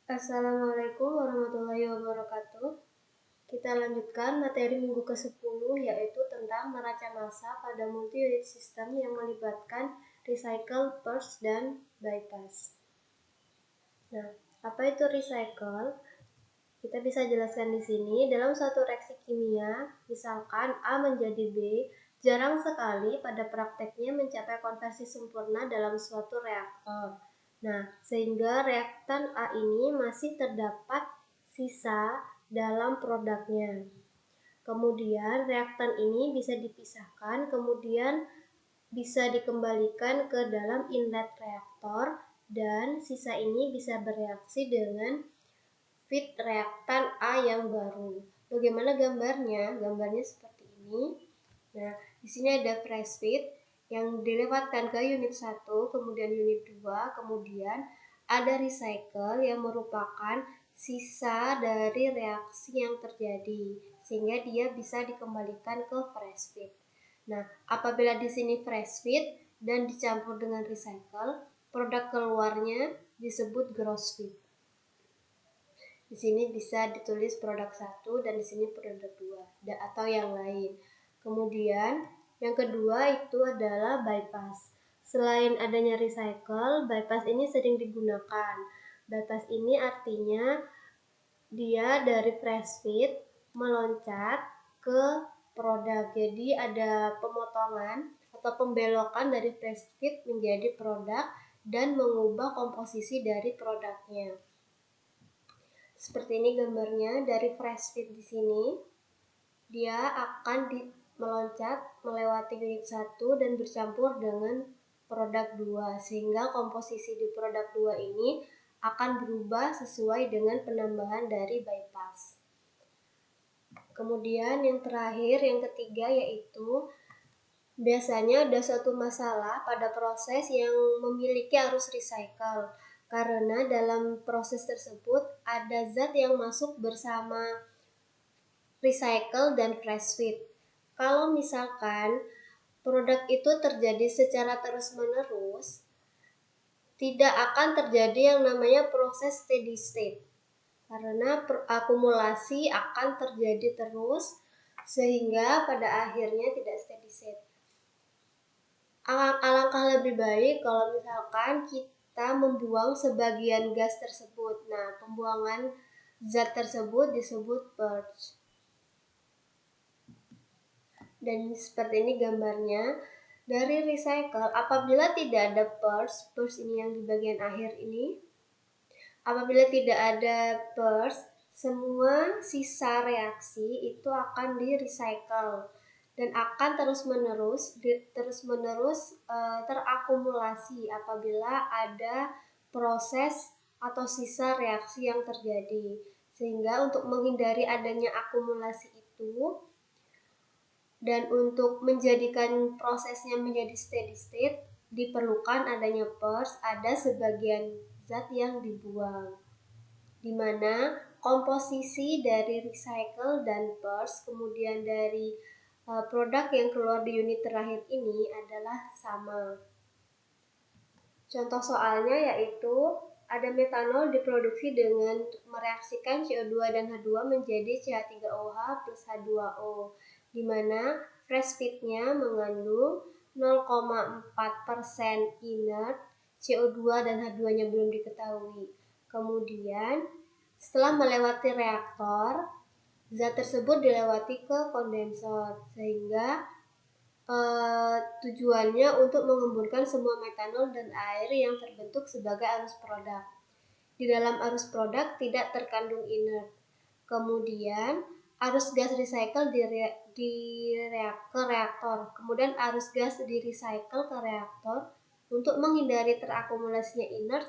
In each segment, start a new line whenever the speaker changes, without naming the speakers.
Assalamualaikum warahmatullahi wabarakatuh. Kita lanjutkan materi minggu ke-10 yaitu tentang neraca massa pada multi-unit system yang melibatkan recycle, purge, dan bypass. Nah, apa itu recycle? Kita bisa jelaskan di sini. Dalam suatu reaksi kimia, misalkan A menjadi B, jarang sekali pada prakteknya mencapai konversi sempurna dalam suatu reaktor. Nah, sehingga reaktan A ini masih terdapat sisa dalam produknya. Kemudian reaktan ini bisa dipisahkan, kemudian bisa dikembalikan ke dalam inlet reaktor, dan sisa ini bisa bereaksi dengan feed reaktan A yang baru. Bagaimana gambarnya? Gambarnya seperti ini. Nah, di sini ada fresh feed yang dilewatkan ke unit 1, kemudian unit 2, kemudian ada recycle yang merupakan sisa dari reaksi yang terjadi, sehingga dia bisa dikembalikan ke fresh feed. Nah, apabila di sini fresh feed dan dicampur dengan recycle, produk keluarnya disebut gross feed. Di sini bisa ditulis produk 1 dan di sini produk 2 atau yang lain. Kemudian yang kedua itu adalah bypass. Selain adanya recycle, bypass ini sering digunakan. Bypass ini artinya dia dari fresh feed meloncat ke produk. Jadi ada pemotongan atau pembelokan dari fresh feed menjadi produk dan mengubah komposisi dari produknya. Seperti ini gambarnya dari fresh feed di sini. Dia akan meloncat melewati unit 1 dan bercampur dengan produk 2, sehingga komposisi di produk 2 ini akan berubah sesuai dengan penambahan dari bypass. Kemudian yang terakhir, yang ketiga, yaitu biasanya ada suatu masalah pada proses yang memiliki arus recycle, karena dalam proses tersebut ada zat yang masuk bersama recycle dan fresh feed. Kalau misalkan produk itu terjadi secara terus-menerus, tidak akan terjadi yang namanya proses steady state, karena akumulasi akan terjadi terus sehingga pada akhirnya tidak steady state. Alangkah lebih baik kalau misalkan kita membuang sebagian gas tersebut. Nah, pembuangan zat tersebut disebut purge. Dan seperti ini gambarnya. Dari recycle, apabila tidak ada purge ini yang di bagian akhir ini, apabila tidak ada purge, semua sisa reaksi itu akan di recycle dan akan terus-menerus terakumulasi apabila ada proses atau sisa reaksi yang terjadi. Sehingga untuk menghindari adanya akumulasi itu dan untuk menjadikan prosesnya menjadi steady state, diperlukan adanya purge, ada sebagian zat yang dibuang, di mana komposisi dari recycle dan purge, kemudian dari produk yang keluar di unit terakhir ini adalah sama. Contoh soalnya yaitu ada metanol diproduksi dengan mereaksikan CO2 dan H2 menjadi CH3OH plus H2O, di mana fresh feed-nya mengandung 0,4% inert, CO2 dan H2-nya belum diketahui. Kemudian setelah melewati reaktor, zat tersebut dilewati ke kondensor, sehingga tujuannya untuk mengemburkan semua metanol dan air yang terbentuk sebagai arus produk. Di dalam arus produk tidak terkandung inert. Kemudian arus gas recycle ke reaktor. Kemudian arus gas di recycle ke reaktor. Untuk menghindari terakumulasinya inert,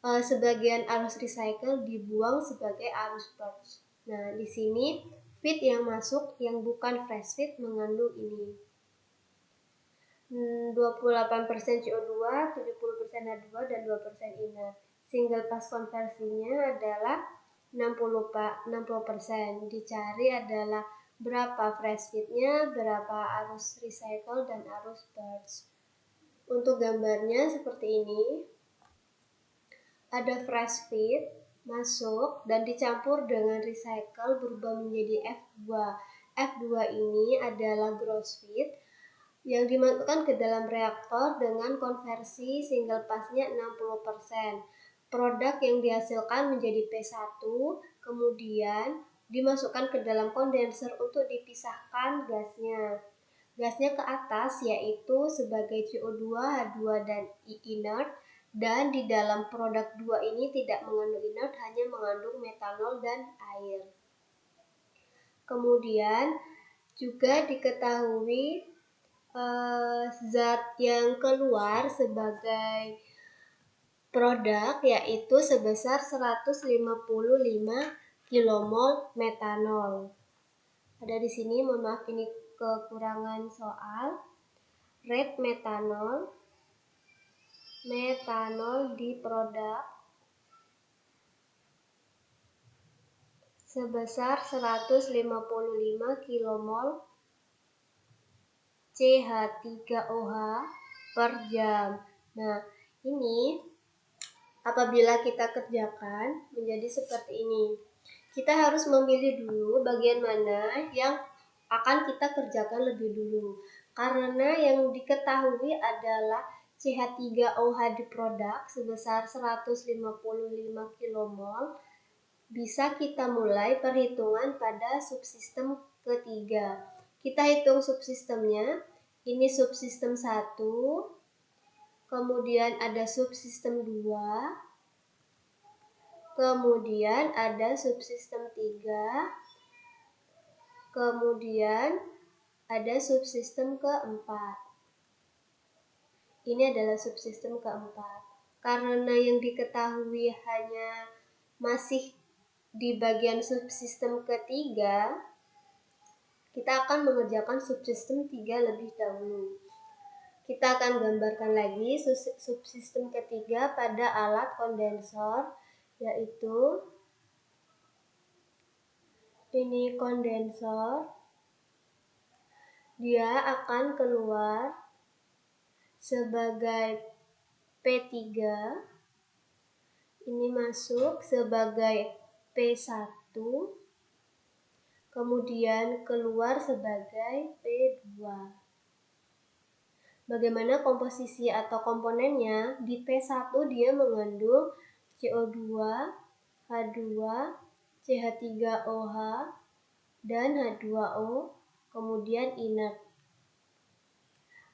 sebagian arus recycle dibuang sebagai arus purge. Nah, di sini feed yang masuk yang bukan fresh feed mengandung ini. 28% CO2, 70% H2, dan 2% inert. Single pass konversinya adalah 60%. Dicari adalah berapa fresh feed-nya, berapa arus recycle, dan arus purge. Untuk gambarnya seperti ini. Ada fresh feed masuk dan dicampur dengan recycle berubah menjadi F2. F2 ini adalah gross feed yang dimasukkan ke dalam reaktor dengan konversi single pass-nya 60%. Produk yang dihasilkan menjadi P1, kemudian dimasukkan ke dalam kondenser untuk dipisahkan gasnya. Gasnya ke atas yaitu sebagai CO2, H2, dan inert, dan di dalam produk 2 ini tidak mengandung inert, hanya mengandung metanol dan air. Kemudian juga diketahui zat yang keluar sebagai produk yaitu sebesar 155 kilomol metanol. Ada di sini, mohon maaf ini kekurangan soal. Rate metanol di produk sebesar 155 kilomol CH3OH per jam. Nah, ini apabila kita kerjakan menjadi seperti ini. Kita harus memilih dulu bagian mana yang akan kita kerjakan lebih dulu. Karena yang diketahui adalah CH3OH di produk sebesar 155 kilomol. Bisa kita mulai perhitungan pada subsistem ketiga. Kita hitung subsistemnya. Ini subsistem 1, kemudian ada subsistem 2, kemudian ada subsistem 3, kemudian ada subsistem keempat. Ini adalah subsistem keempat. Karena yang diketahui hanya masih di bagian subsistem ketiga, kita akan mengerjakan subsistem 3 lebih dahulu. Kita akan gambarkan lagi subsistem ketiga pada alat kondensor, yaitu ini kondensor. Dia akan keluar sebagai P3, ini masuk sebagai P1, kemudian keluar sebagai P2. Bagaimana komposisi atau komponennya? Di P1 dia mengandung CO2, H2, CH3OH, dan H2O, kemudian inert.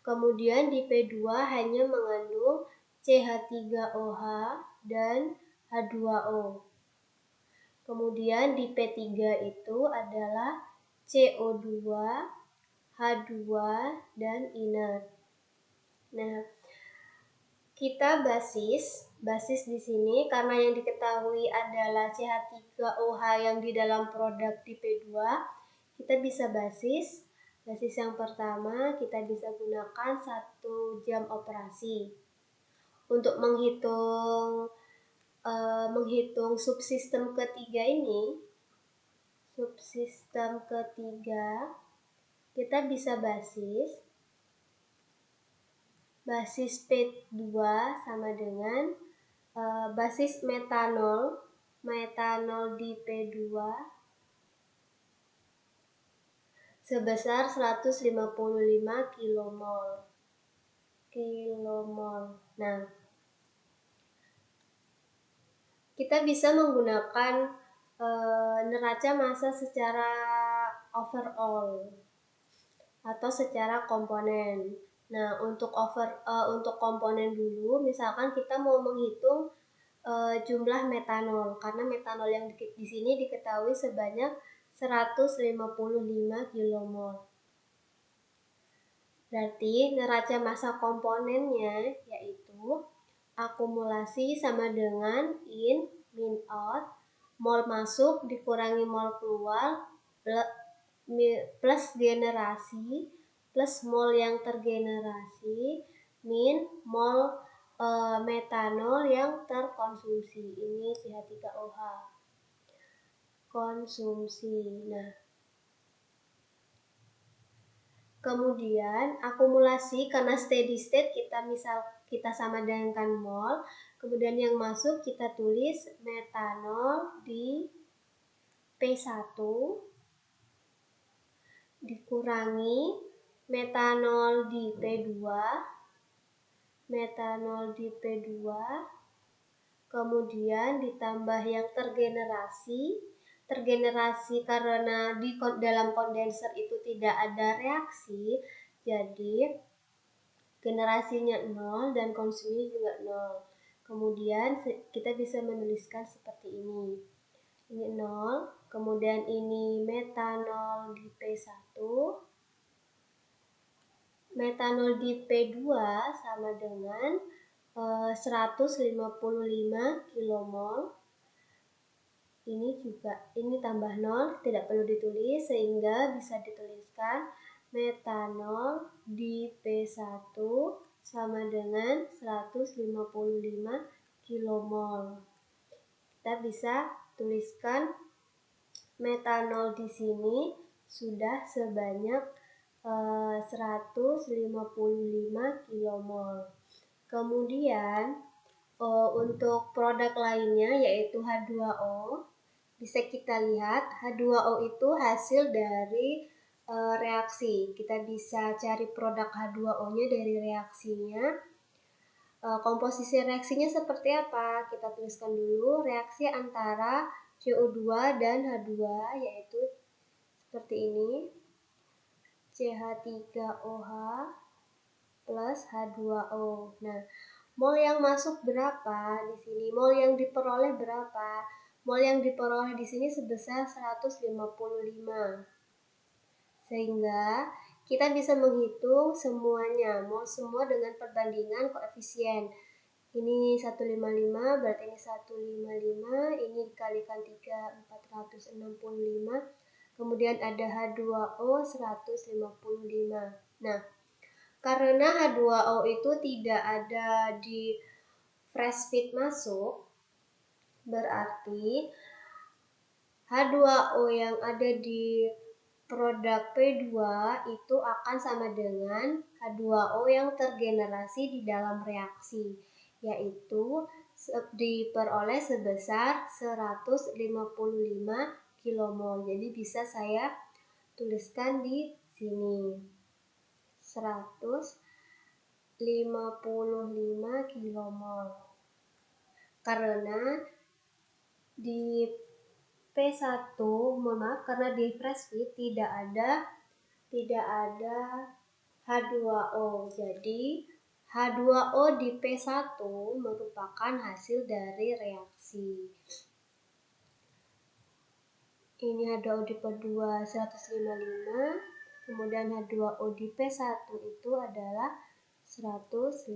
Kemudian di P2 hanya mengandung CH3OH dan H2O. Kemudian di P3 itu adalah CO2, H2, dan inert. Nah, kita basis di sini karena yang diketahui adalah CH3OH yang di dalam produk di P2, kita bisa basis yang pertama kita bisa gunakan 1 jam operasi. Untuk menghitung subsistem ketiga ini, kita bisa basis P2 sama dengan basis metanol di P2 sebesar 155 kilomol. Nah, kita bisa menggunakan neraca massa secara overall atau secara komponen. Nah, untuk komponen dulu, misalkan kita mau menghitung jumlah metanol, karena metanol yang di sini diketahui sebanyak 155 kilomol. Berarti neraca massa komponennya yaitu akumulasi sama dengan in min out, mol masuk dikurangi mol keluar, plus generasi plus mol yang tergenerasi min mol metanol yang terkonsumsi. Ini CH3OH konsumsi. Nah, kemudian akumulasi karena steady state kita sama dengan mol. Kemudian yang masuk kita tulis metanol di P1 dikurangi metanol di P2, metanol di P2, kemudian ditambah yang tergenerasi karena di dalam kondenser itu tidak ada reaksi, jadi generasinya 0 dan konsumsinya juga 0. Kemudian kita bisa menuliskan seperti ini. Ini 0, kemudian ini metanol di P1, metanol di P2 sama dengan 155 kilomol. Ini tambah 0, tidak perlu ditulis sehingga bisa dituliskan metanol di P1 sama dengan 155 kilomol. Kita bisa tuliskan metanol di sini sudah sebanyak 155 kilomol. Kemudian untuk produk lainnya yaitu H2O, bisa kita lihat H2O itu hasil dari reaksi. Kita bisa cari produk H2O-nya dari reaksinya. Komposisi reaksinya seperti apa? Kita tuliskan dulu reaksi antara CO2 dan H2 yaitu seperti ini. CH3OH plus H2O. Nah, mol yang masuk berapa di sini? Mol yang diperoleh berapa? Mol yang diperoleh di sini sebesar 155. Sehingga kita bisa menghitung semuanya, mol semua dengan perbandingan koefisien. Ini 155, berarti ini 155, ini dikalikan 3, 465. Kemudian ada H2O 155. Nah, karena H2O itu tidak ada di fresh feed masuk, berarti H2O yang ada di produk P2 itu akan sama dengan H2O yang tergenerasi di dalam reaksi, yaitu diperoleh sebesar 155 kilomol. Jadi bisa saya tuliskan di sini 155 kilomol. Karena di P1, karena di fresh feed tidak ada H2O. Jadi H2O di P1 merupakan hasil dari reaksi. Ini H2O di P2 155, kemudian H2O di P1 itu adalah 155.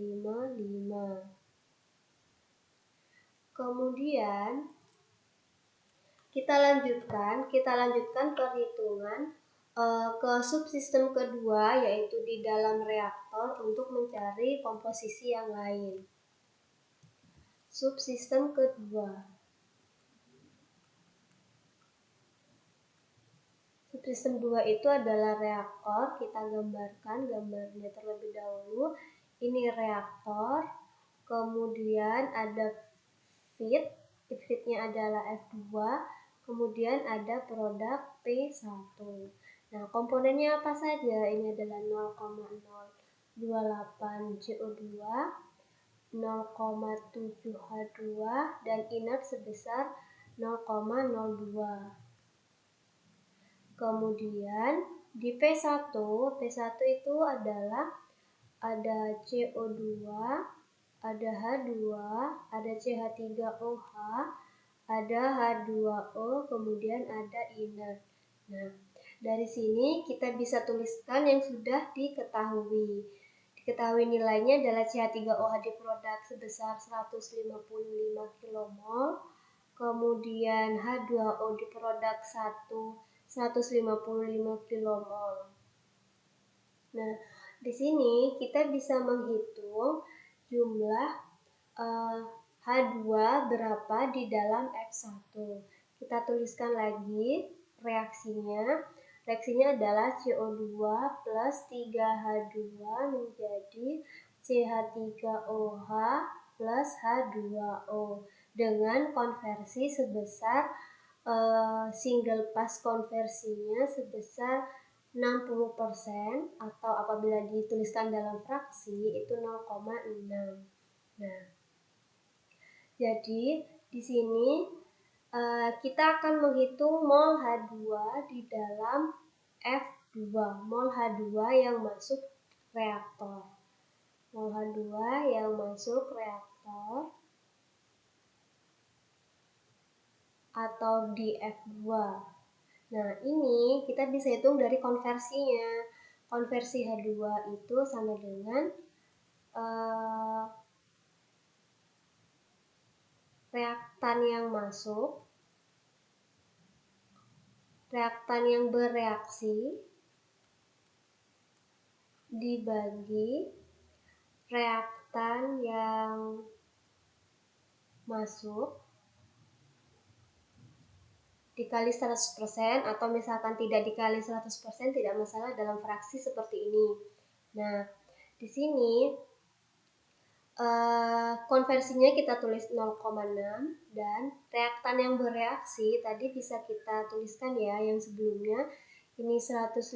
Kemudian kita lanjutkan perhitungan ke subsistem kedua, yaitu di dalam reaktor untuk mencari komposisi yang lain. Subsistem kedua. Subsistem 2 itu adalah reaktor. Kita gambarkan gambarnya terlebih dahulu. Ini reaktor, kemudian ada feed-nya adalah F2, kemudian ada produk P1. Nah, komponennya apa saja? Ini adalah 0,028 CO2, 0,7 H2, dan inert sebesar 0,02. Kemudian di P1 itu adalah ada CO2, ada H2, ada CH3OH, ada H2O, kemudian ada inert. Nah, dari sini kita bisa tuliskan yang sudah diketahui. Diketahui nilainya adalah CH3OH di produk sebesar 155 kilomol, kemudian H2O di produk 155 kilomol. Nah, di sini kita bisa menghitung jumlah H2 berapa di dalam F1. Kita tuliskan lagi reaksinya. Reaksinya adalah CO2 plus 3H2 menjadi CH3OH plus H2O dengan konversi sebesar single pass konversinya sebesar 60% atau apabila dituliskan dalam fraksi itu 0,6. Nah, jadi di sini kita akan menghitung mol H2 di dalam F2, mol H2 yang masuk reaktor. Mol H2 yang masuk reaktor atau di F2. Nah, ini kita bisa hitung dari konversinya. Konversi H2 itu sama dengan reaktan yang masuk, reaktan yang bereaksi dibagi reaktan yang masuk dikali 100% atau misalkan tidak dikali 100% tidak masalah dalam fraksi seperti ini. Nah, di sini konversinya kita tulis 0,6 dan reaktan yang bereaksi tadi bisa kita tuliskan ya yang sebelumnya ini 155,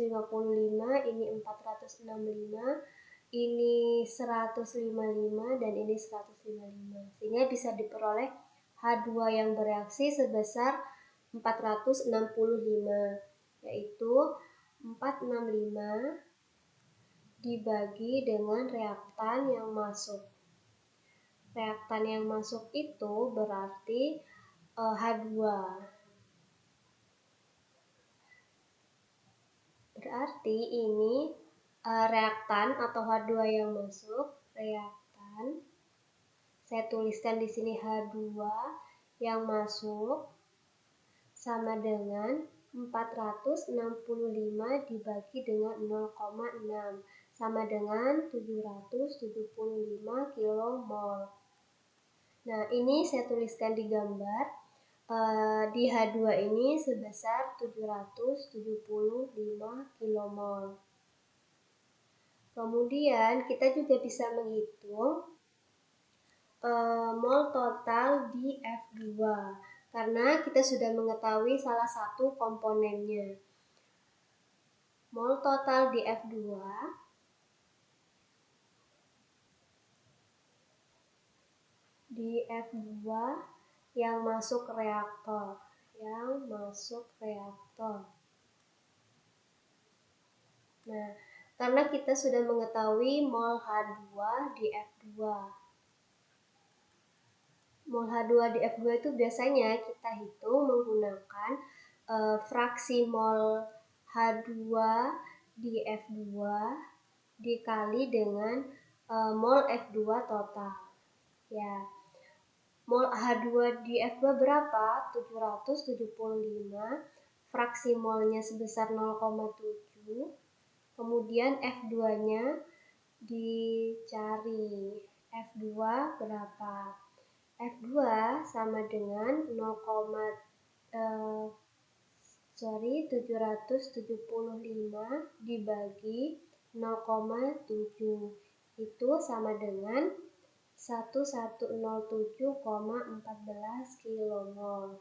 ini 465, ini 155 dan ini 155 sehingga bisa diperoleh H2 yang bereaksi sebesar 465 yaitu 465 dibagi dengan reaktan yang masuk. Reaktan yang masuk itu berarti H2. Berarti ini reaktan atau H2 yang masuk, reaktan. Saya tuliskan di sini H2 yang masuk sama dengan 465 dibagi dengan 0,6 sama dengan 775 kilomol. Nah, ini saya tuliskan di gambar. Di H2 ini sebesar 775 kilomol. Kemudian kita juga bisa menghitung mol total di F2 karena kita sudah mengetahui salah satu komponennya. Mol total di F2 yang masuk reaktor, Nah, karena kita sudah mengetahui mol H2 di F2. Mol H2 di F2 itu biasanya kita hitung menggunakan fraksi mol H2 di F2 dikali dengan mol F2 total. Ya. Mol H2 di F2 berapa? 775. Fraksi molnya sebesar 0,7. Kemudian F2-nya dicari. F2 berapa? F2 sama dengan 775 dibagi 0,7 itu sama dengan 1107,14 kilomol.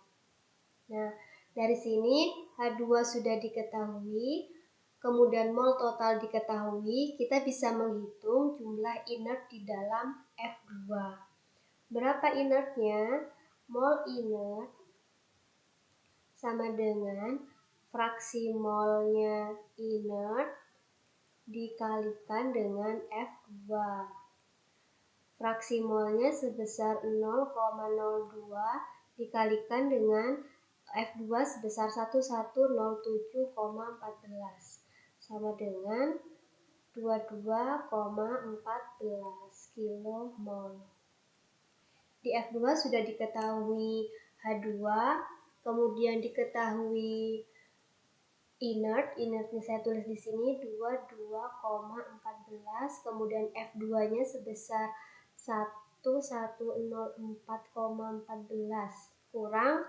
Nah, dari sini H2 sudah diketahui, kemudian mol total diketahui, kita bisa menghitung jumlah inert di dalam F2. Berapa inertnya? Mol inert sama dengan fraksi molnya inert dikalikan dengan F2. Fraksi molnya sebesar 0,02 dikalikan dengan F2 sebesar 1107,14 sama dengan 22,14 kilomol. Di F2 sudah diketahui H2, kemudian diketahui inertnya saya tulis di sini 22,14, kemudian F2-nya sebesar 1104,14 kurang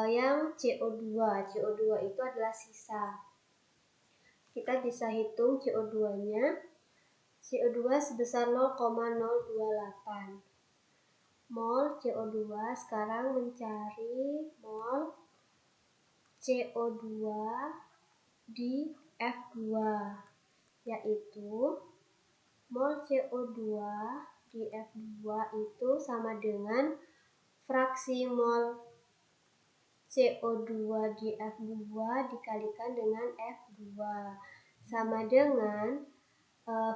yang CO2. CO2 itu adalah sisa. Kita bisa hitung CO2-nya. CO2 sebesar 0,028. mol CO2. Sekarang mencari mol CO2 di F2, yaitu mol CO2 di F2 itu sama dengan fraksi mol CO2 di F2 dikalikan dengan F2, sama dengan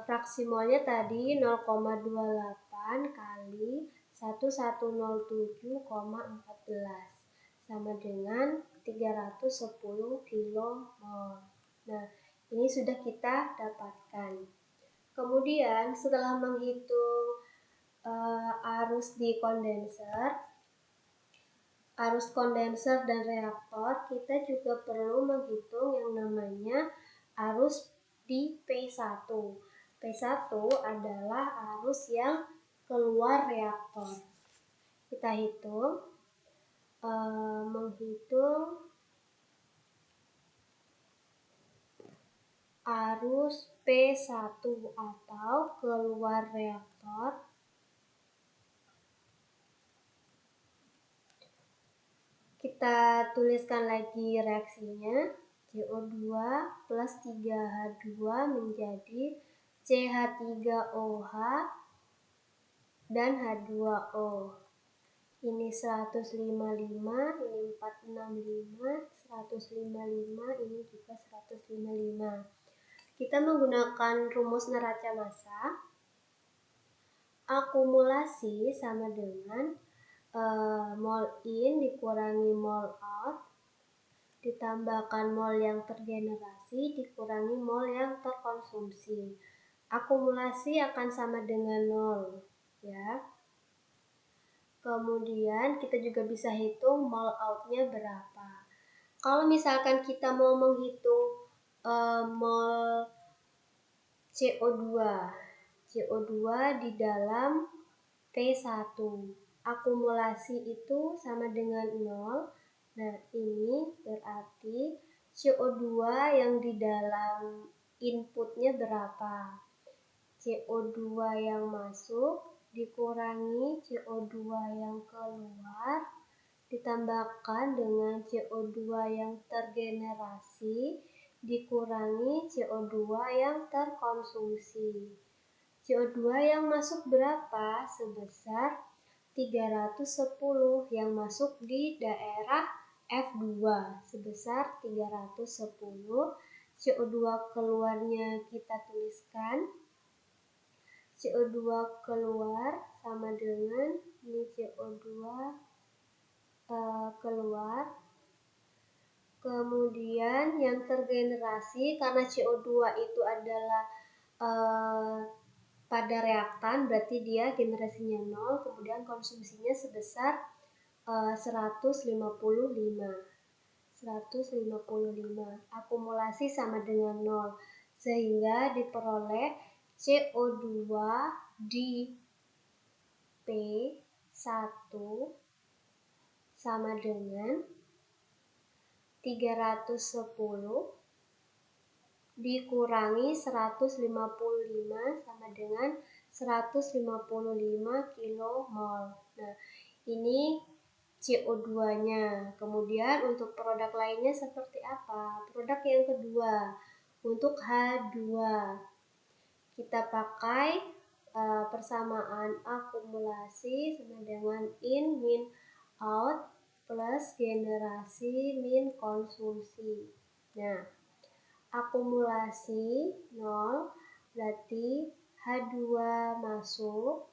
fraksi molnya tadi 0,28 kali 1107,14 sama dengan 310 kilomol. Nah, ini sudah kita dapatkan. Kemudian setelah menghitung arus di arus kondenser dan reaktor, kita juga perlu menghitung yang namanya arus di P1. P1 adalah arus yang keluar reaktor. Kita menghitung arus P1 atau keluar reaktor. Kita tuliskan lagi reaksinya. CO2 plus 3H2 menjadi CH3OH dan H2O. Ini 155, ini 465, 155, ini juga 155. Kita menggunakan rumus neraca massa. Akumulasi sama dengan mol in dikurangi mol out ditambahkan mol yang tergenerasi dikurangi mol yang terkonsumsi. Akumulasi akan sama dengan 0, ya. Kemudian kita juga bisa hitung mol out-nya berapa. Kalau misalkan kita mau menghitung mol CO2 di dalam P1, akumulasi itu sama dengan 0. Nah, ini berarti CO2 yang di dalam inputnya berapa? CO2 yang masuk dikurangi CO2 yang keluar ditambahkan dengan CO2 yang tergenerasi dikurangi CO2 yang terkonsumsi. CO2 yang masuk berapa? Sebesar 310, yang masuk di daerah F2 sebesar 310. CO2 keluarnya kita tuliskan. CO2 keluar sama dengan ini CO2 keluar. Kemudian yang tergenerasi, karena CO2 itu adalah pada reaktan, berarti dia generasinya 0, kemudian konsumsinya sebesar 155. Akumulasi sama dengan 0, sehingga diperoleh CO2 di P1 sama dengan 310 dikurangi 155 sama dengan 155 kilomol. Nah, ini CO2-nya. Kemudian untuk produk lainnya seperti apa? Produk yang kedua, untuk H2. Kita pakai persamaan akumulasi sama dengan in min out plus generasi min konsumsi. Nah, akumulasi 0 berarti H2 masuk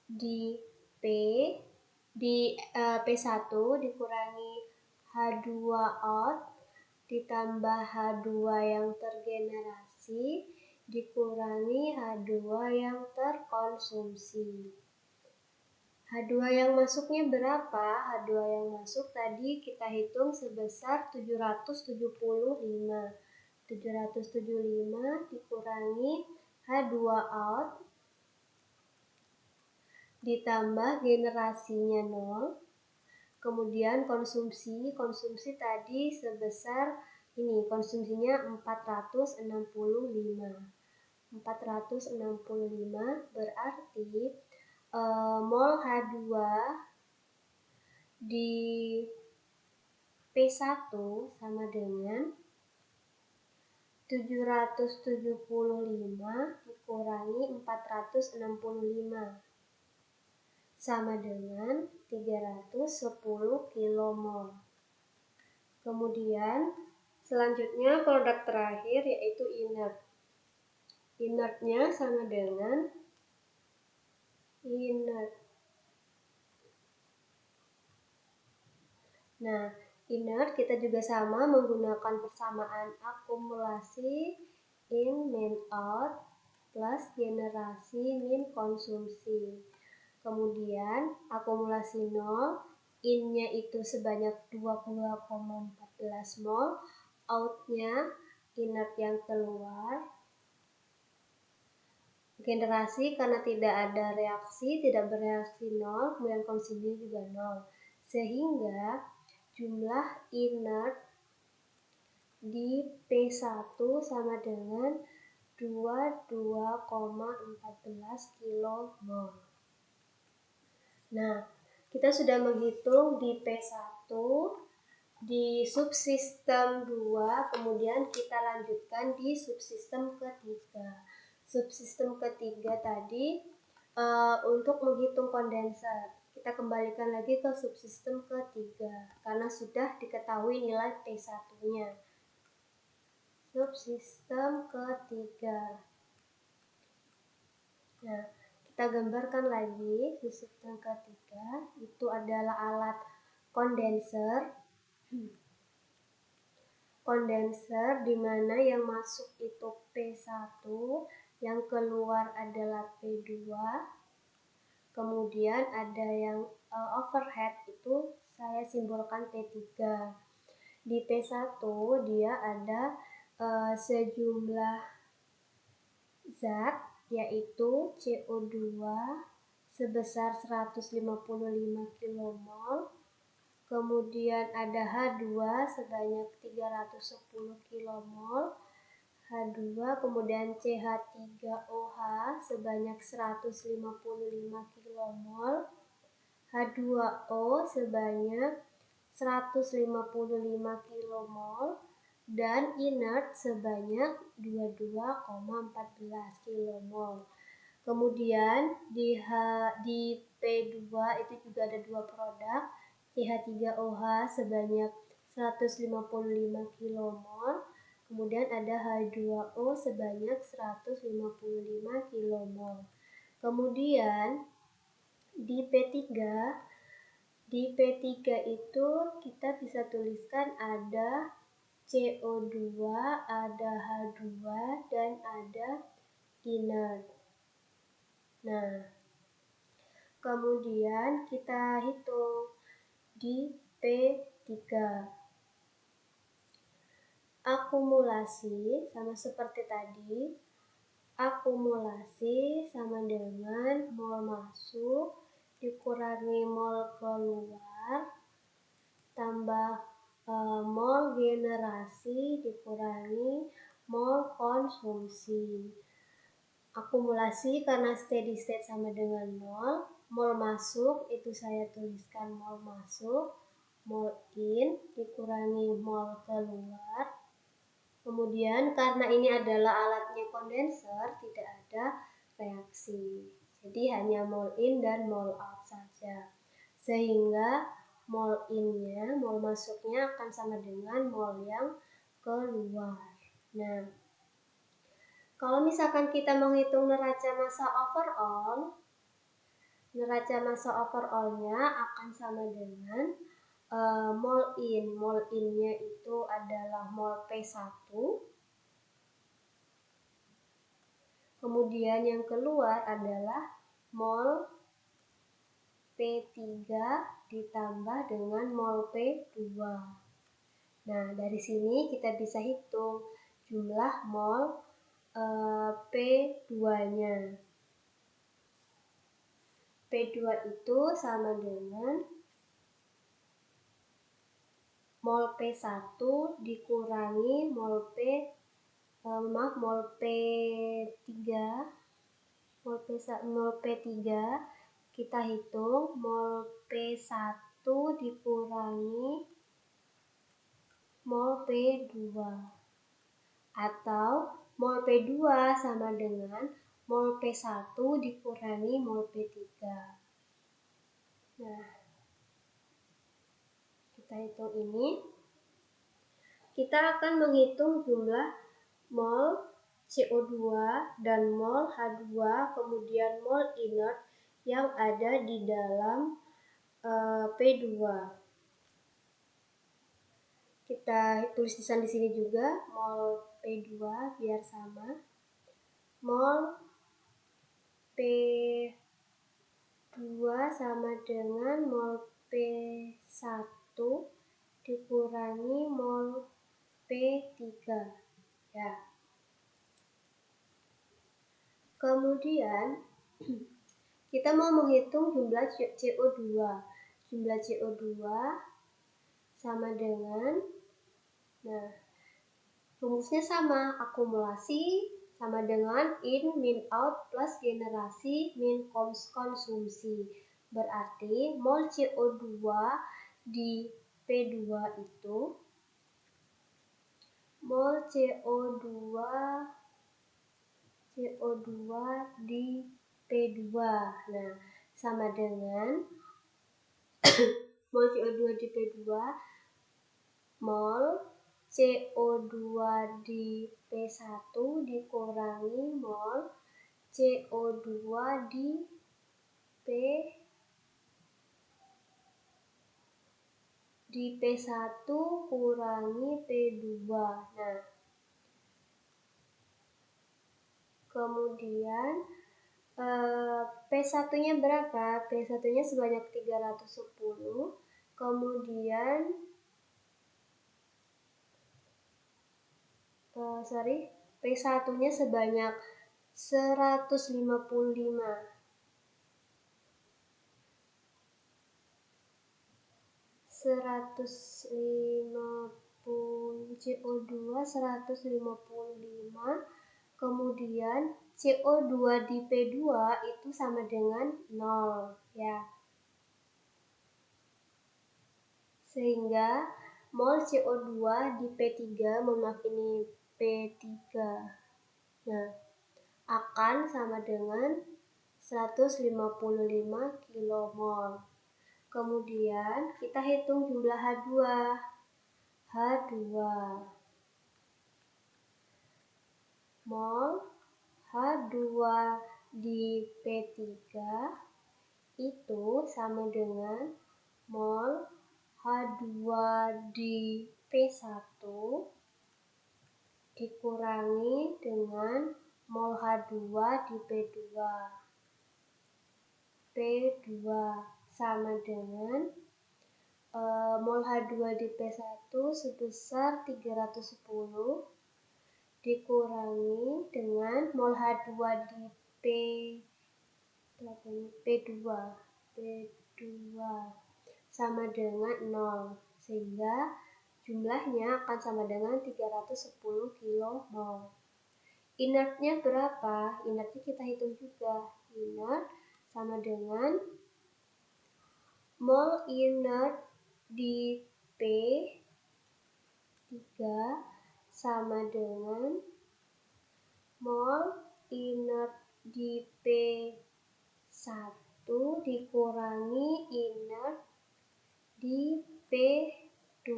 di P1 dikurangi H2 out ditambah H2 yang tergenerasi dikurangi H2 yang terkonsumsi. H2 yang masuknya berapa? H2 yang masuk tadi kita hitung sebesar 775. 775 dikurangi H2 out ditambah generasinya 0. Kemudian konsumsi tadi sebesar ini, konsumsinya 465. 465 berarti mol H2 di P1 sama dengan 775 dikurangi 465 sama dengan 310 kilomol. Kemudian selanjutnya produk terakhir yaitu inert. Inertnya sama dengan inert. Nah, inert kita juga sama menggunakan persamaan akumulasi in min out plus generasi min konsumsi. Kemudian akumulasi 0, in-nya itu sebanyak 22,14 mol, out-nya inert yang keluar. Generasi karena tidak ada reaksi, tidak bereaksi 0, kemudian konsumsi juga 0. Sehingga jumlah inert di P1 sama dengan 22,14 kilomol. Nah, kita sudah menghitung di P1, di subsistem 2, kemudian kita lanjutkan di subsistem ketiga. Subsistem ketiga tadi untuk menghitung kondenser. Kita kembalikan lagi ke subsistem ketiga karena sudah diketahui nilai P1-nya. Subsistem ketiga. Nah, kita gambarkan lagi subsistem ketiga. Itu adalah alat kondenser. Kondenser di mana yang masuk itu P1, yang keluar adalah P2. Kemudian ada yang overhead itu saya simbolkan P3. Di P1 dia ada sejumlah zat yaitu CO2 sebesar 155 kilomol. Kemudian ada H2 sebanyak 310 kilomol. H2 kemudian CH3OH sebanyak 155 kilomol. H2O sebanyak 155 kilomol dan inert sebanyak 22,14 kilomol. Kemudian di P2 itu juga ada dua produk, CH3OH sebanyak 155 kilomol, kemudian ada H2O sebanyak 155 kilomol. Kemudian di P3 itu kita bisa tuliskan ada CO2, ada H2 dan ada inert. Nah, kemudian kita hitung di P3. Akumulasi sama seperti tadi. Akumulasi sama dengan mol masuk dikurangi mol keluar tambah mol generasi dikurangi mol konsumsi. Akumulasi karena steady state sama dengan 0. Mol masuk itu saya tuliskan mol masuk, mol in dikurangi mol keluar. Kemudian karena ini adalah alatnya kondenser, tidak ada reaksi. Jadi hanya mol in dan mol out saja. Sehingga mol in-nya, mol masuknya akan sama dengan mol yang keluar. Nah, kalau misalkan kita menghitung neraca massa overall, neraca massa overall-nya akan sama dengan mol in. Mol in-nya itu adalah mol P1. Kemudian yang keluar adalah mol P3 ditambah dengan mol P2. Nah, dari sini kita bisa hitung jumlah mol P2-nya. P2 itu sama dengan mol P1 dikurangi mol P3 mol P3 kita hitung mol P1 dikurangi mol P2, atau mol P2 sama dengan mol P1 dikurangi mol P3. Nah, kita hitung ini. Kita akan menghitung jumlah mol CO2 dan mol H2, kemudian mol inert yang ada di dalam P2. Kita tulis di sini juga mol P2 biar sama. Mol P2 sama dengan mol P1 dikurangi mol P3. Ya. Kemudian kita mau menghitung jumlah CO2. Jumlah CO2 sama dengan, nah, rumusnya sama, akumulasi sama dengan in min out plus generasi min konsumsi. Berarti mol CO2 di P2 itu mol CO2 di P2. Nah, sama dengan mol CO2 di P2 mol CO2 di P1 dikurangi mol CO2 di P1 kurangi P2. Nah, kemudian P1-nya berapa? P1-nya sebanyak 310. Kemudian P1-nya sebanyak 155. CO2 155, kemudian CO2 di P2 itu sama dengan 0 ya. Sehingga mol CO2 di P3, maaf ini P3. Nah, akan sama dengan 155 kilomol. Kemudian kita hitung jumlah H2. Mol H2 di P3 itu sama dengan mol H2 di P1 dikurangi dengan mol H2 di P2. P2 sama dengan mol H2 di P1 sebesar 310 dikurangi dengan mol H2 di P2 sama dengan 0, sehingga jumlahnya akan sama dengan 310 kilomol. Inertnya berapa? Inertnya kita hitung juga. Inert sama dengan mol inert di P3 sama dengan mol inert di P1 dikurangi inert di P2.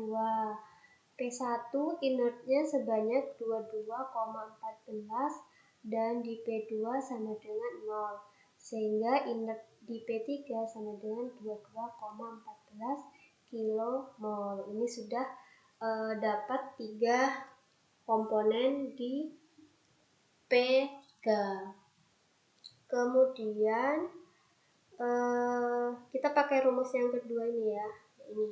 P1 inertnya sebanyak 22,14 dan di P2 sama dengan 0. Sehingga inert di P3 sama dengan 22,14 kilomol. Ini sudah dapat 3 komponen di P3. Kemudian kita pakai rumus yang kedua ini ya. Ini.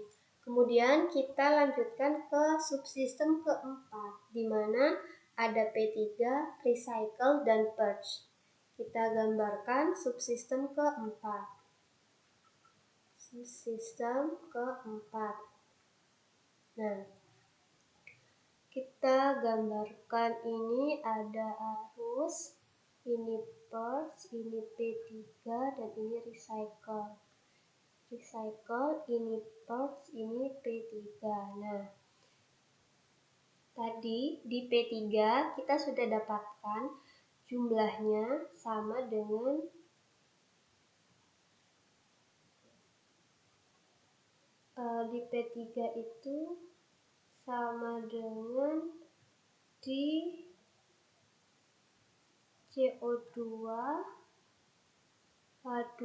Kemudian kita lanjutkan ke subsistem keempat, di mana ada P3, recycle, dan purge. Kita gambarkan subsistem keempat. Subsistem keempat. Nah, kita gambarkan ini ada arus Ini purge, ini P3, dan ini recycle. Ini purge, ini P3. Nah, tadi di P3 kita sudah dapatkan jumlahnya sama dengan di P3 itu sama dengan di CO2, H2,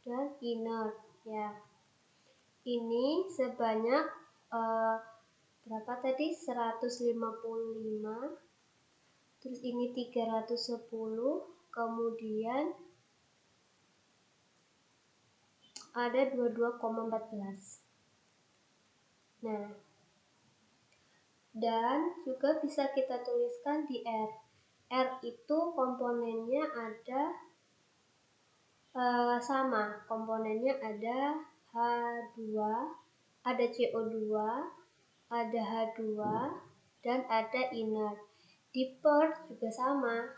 dan inert ya. Ini sebanyak berapa tadi? 155, terus ini 310, kemudian ada 22,14. Nah, dan juga bisa kita tuliskan di R. R itu komponennya ada sama, komponennya ada H2, ada CO2, ada H2, dan ada inert. Di purge juga sama,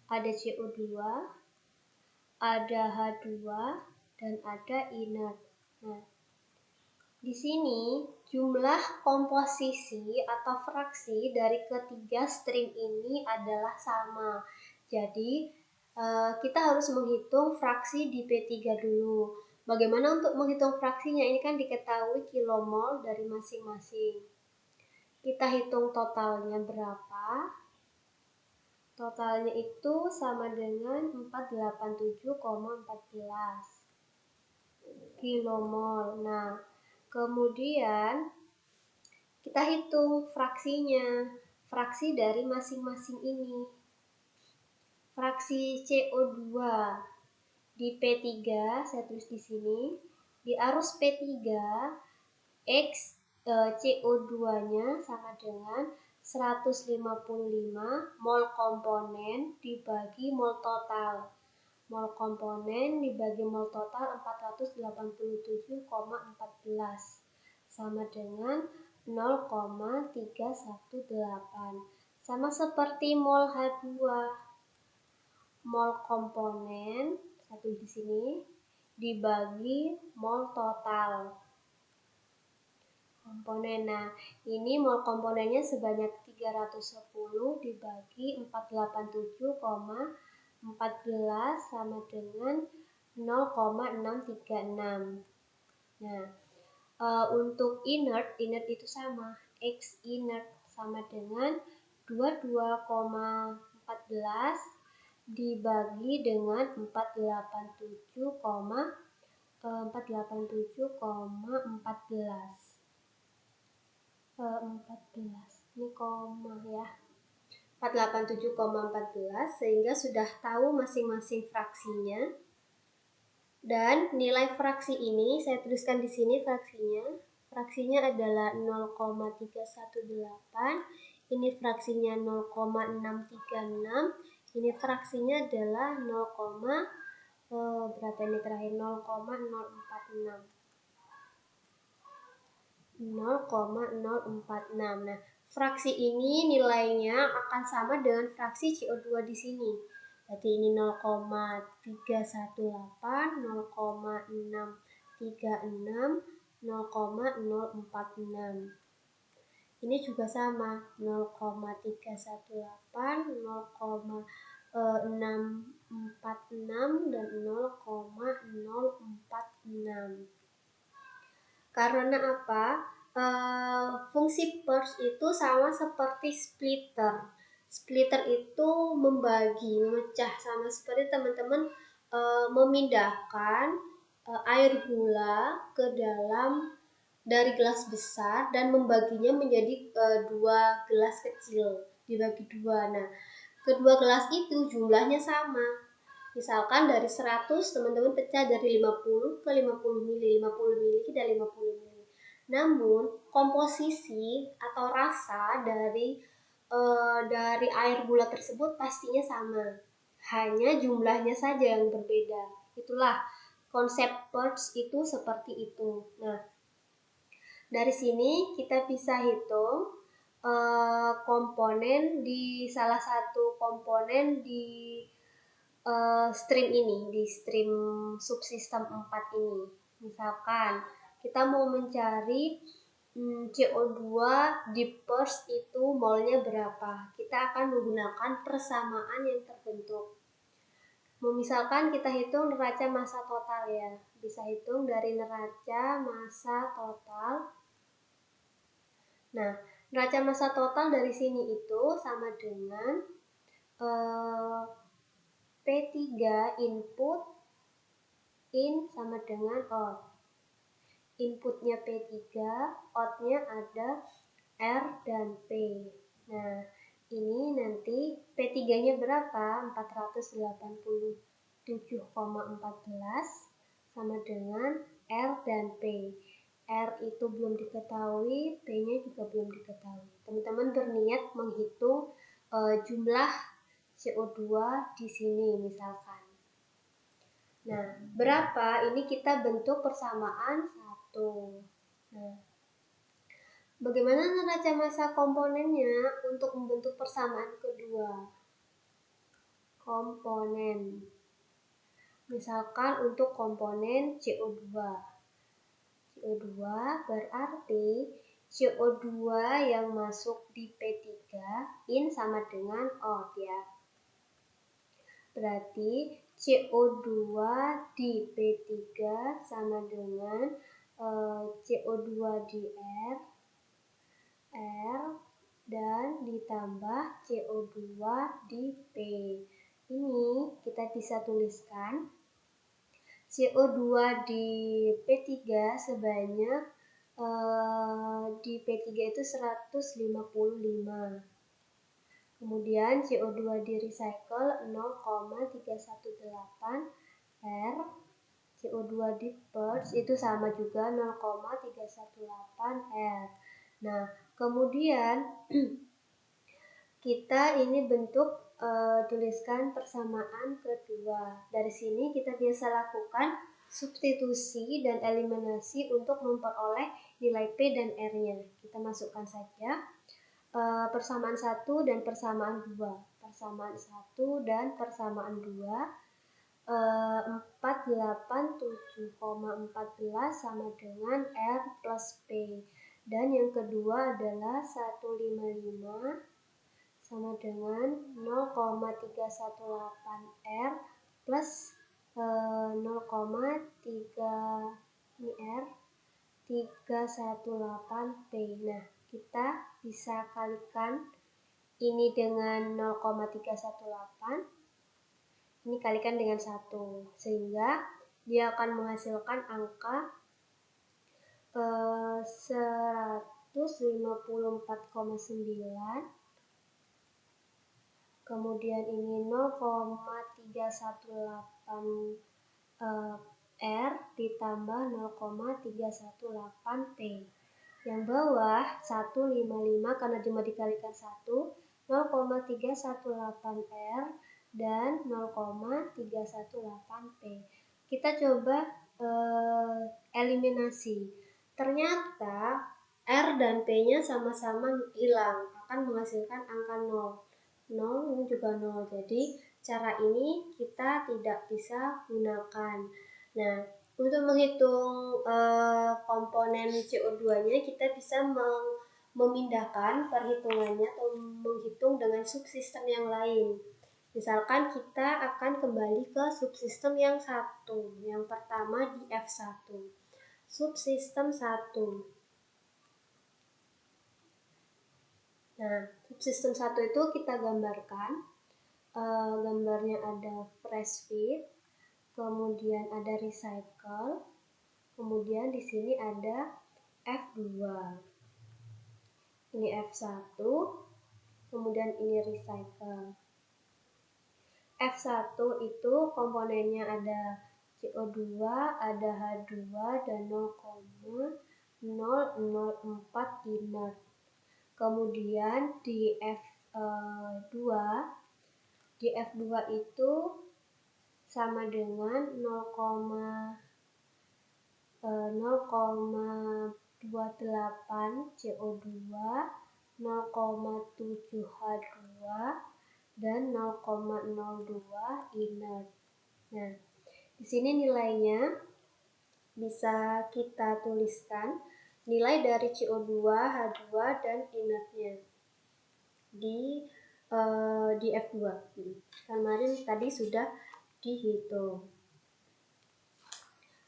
ada CO2, ada H2, dan ada inert. Nah, di sini jumlah komposisi atau fraksi dari ketiga stream ini adalah sama. Jadi kita harus menghitung fraksi di P3 dulu. Bagaimana untuk menghitung fraksinya? Ini kan diketahui kilomol dari masing-masing. Kita hitung totalnya berapa. Totalnya itu sama dengan 487,14 kilomol. Nah, kemudian kita hitung fraksinya. Fraksi dari masing-masing ini. Fraksi CO2 di P3, saya tulis di sini, di arus P3 X CO2-nya sama dengan 155 mol komponen dibagi mol total. Mol komponen dibagi mol total 487,14 sama dengan 0,318. Sama seperti mol H2. Mol komponen satu di sini dibagi mol total komponen. Nah, ini mol komponennya sebanyak 310 dibagi 487,14 sama dengan 0,636. Nah, untuk inert itu sama, X inert sama dengan 22,14 dibagi dengan 487,14. Ini koma ya. 487,14 sehingga sudah tahu masing-masing fraksinya. Dan nilai fraksi ini saya tuliskan di sini fraksinya. Fraksinya adalah 0,318. Ini fraksinya 0,636. Ini fraksinya adalah 0, berapa ini terakhir? 0,046. 0,046. Nah, fraksi ini nilainya akan sama dengan fraksi CO2 di sini. Berarti ini 0,318, 0,636, 0,046. Ini juga sama, 0,318, 0,646, dan 0,046. Karena apa? Fungsi purge itu sama seperti splitter. Splitter itu membagi, memecah, sama seperti teman-teman memindahkan air gula ke dalam dari gelas besar dan membaginya menjadi 2 gelas kecil, dibagi 2. Nah, kedua gelas itu jumlahnya sama. Misalkan dari 100 teman-teman pecah dari 50 ke 50 mili, 50 mili dan 50 mili. Namun komposisi atau rasa dari air gula tersebut pastinya sama. Hanya jumlahnya saja yang berbeda. Itulah konsep purge itu seperti itu. Nah, dari sini kita bisa hitung komponen di salah satu komponen di stream ini, di stream subsistem 4 ini. Misalkan kita mau mencari CO2 di pers itu molnya berapa. Kita akan menggunakan persamaan yang terbentuk. Misalkan kita hitung neraca massa total ya. Bisa hitung dari neraca massa total. Nah, neraca massa total dari sini itu sama dengan P3 input in sama dengan out. Inputnya P3, outnya ada R dan P. Nah, ini nanti P3-nya berapa? 487,14 sama dengan R dan P. R itu belum diketahui, P-nya juga belum diketahui. Teman-teman berniat menghitung jumlah CO2 di sini misalkan. Nah, berapa? Ini kita bentuk persamaan 1. Nah, bagaimana neraca massa komponennya untuk membentuk persamaan kedua? Komponen. Misalkan untuk komponen CO2. CO2 berarti CO2 yang masuk di P3 in sama dengan out ya. Berarti CO2 di P3 sama dengan CO2 di R dan ditambah CO2 di P. Ini kita bisa tuliskan CO2 di P3 sebanyak di P3 itu 155. Kemudian CO2 di recycle 0,318 R. CO2 di purge itu sama juga 0,318 R. Nah, kemudian kita ini bentuk tuliskan persamaan kedua. Dari sini kita biasa lakukan substitusi dan eliminasi untuk memperoleh nilai P dan R-nya. Kita masukkan saja persamaan 1 dan persamaan 2. Persamaan 1 dan persamaan 2. 487,14 sama dengan R plus P. Dan yang kedua adalah 155 sama dengan 0,318 R plus 0,3 ini R 318 P. Nah, kita bisa kalikan ini dengan 0,318. Ini kalikan dengan 1, sehingga dia akan menghasilkan angka 154,9. Kemudian ini 0,318 R ditambah 0,318 P. Yang bawah 155 karena cuma dikalikan 1, 0,318 R dan 0,318 P. Kita coba eliminasi. Ternyata R dan P-nya sama-sama hilang, akan menghasilkan angka 0. 0 ini juga 0. Jadi cara ini kita tidak bisa gunakan. Nah, untuk menghitung komponen CO2-nya kita bisa memindahkan perhitungannya atau menghitung dengan subsistem yang lain. Misalkan kita akan kembali ke subsistem yang 1. Yang pertama di F1. Subsistem 1. Nah, subsistem 1 itu kita gambarkan. Gambarnya ada fresh feed, kemudian ada recycle, kemudian di sini ada F2. Ini F1, kemudian ini recycle. F1 itu komponennya ada CO2, ada H2, dan 0,004 inert. Kemudian di F2 itu sama dengan 0,28 CO2 0,7H2 dan 0,02 inert. Nah, di sini nilainya bisa kita tuliskan nilai dari CO2, H2 dan inertnya di F2. Kemarin tadi sudah dihitung.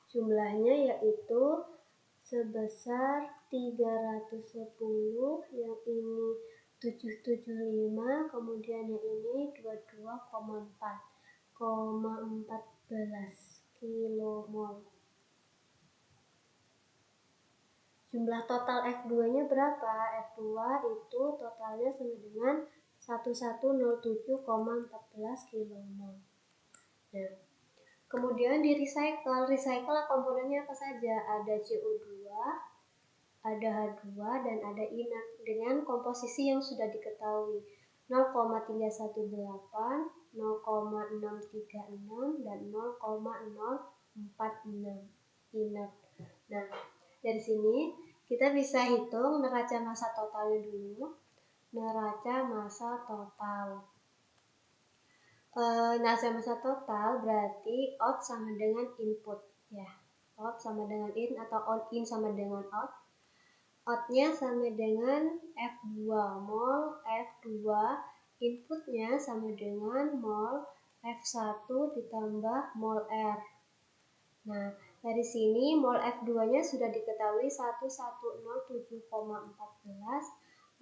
Jumlahnya yaitu sebesar 310, yang ini 775, kemudian yang ini 22,4,14 kilomol. Jumlah total F2-nya berapa? F2 itu totalnya sama dengan 1107,14 kilomol. Nah, kemudian di recycle komponennya apa saja? Ada CO2, ada H2, dan ada inert dengan komposisi yang sudah diketahui 0,318, 0,636, dan 0,046 inert. Nah, dari sini kita bisa hitung neraca massa totalnya dulu. Neraca massa total. Neraca massa total berarti out sama dengan input ya. Out sama dengan in atau in sama dengan out. Outnya sama dengan F2 mol F2, inputnya sama dengan mol F1 ditambah mol R. Nah, dari sini mol F2-nya sudah diketahui 1107,14,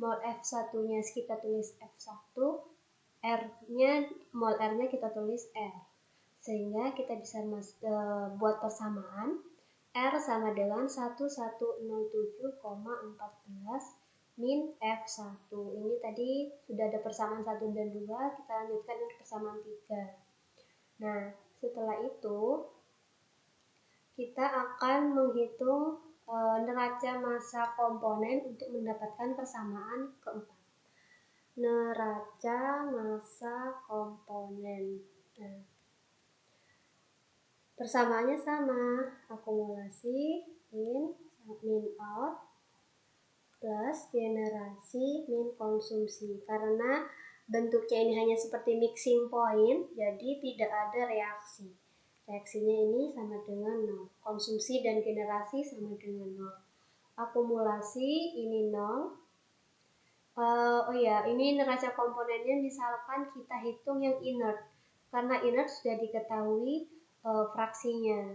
mol F1-nya kita tulis F1, mol R-nya kita tulis R. Sehingga kita bisa buat persamaan R sama dengan 1107,14 min F1. Ini tadi sudah ada persamaan 1 dan 2, kita lanjutkan ke persamaan 3. Nah, setelah itu kita akan menghitung neraca massa komponen untuk mendapatkan persamaan keempat. Neraca massa komponen. Nah, persamaannya sama, akumulasi min out plus generasi min konsumsi. Karena bentuknya ini hanya seperti mixing point, jadi tidak ada reaksi. Reaksinya ini sama dengan 0. Konsumsi dan generasi sama dengan 0. Akumulasi ini 0. Ini neraca komponennya misalkan kita hitung yang inert. Karena inert sudah diketahui fraksinya.